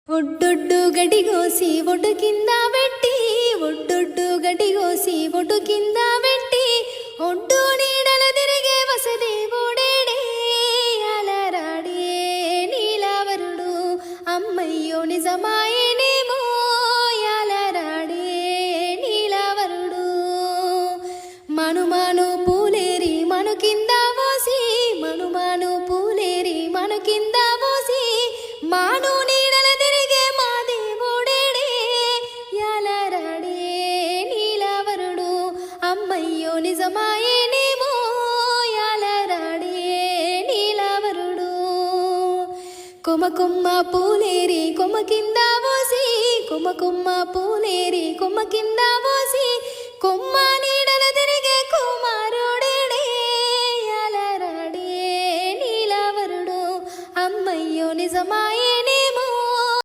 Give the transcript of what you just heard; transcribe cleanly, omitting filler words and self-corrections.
ఒడ్డొడ్డు గడిగోసి ఒడ్డు కింద పెట్టి ఒడ్డొడ్డు గడిగోసి ఒడ్డు కింద పెట్టి ఒడ్డు నీడల తిరిగే వసదేవుడేడే అలరాడే నీలవరుడు అమ్మయ్యో నిజమాయేనేమో అలరాడే నీలవరుడు మనుమాను పూలేరి మను కింద పోసి మనుమాను పూలేరి మను కింద పోసి మాను నీడల తిరిగే మా దేవుడేడే యాలరాడే నీలవరుడు అమ్మయ్యో నిజమాయేనేమో యాలరాడే నీలవరుడు కొమ్మ కొమ్మ పూలేరి కొమ్మ కింద పోసి కొమ్మ కొమ్మ పూలేరి కొమ్మ కింద పోసి కొమ్మ నీడల తిరిగే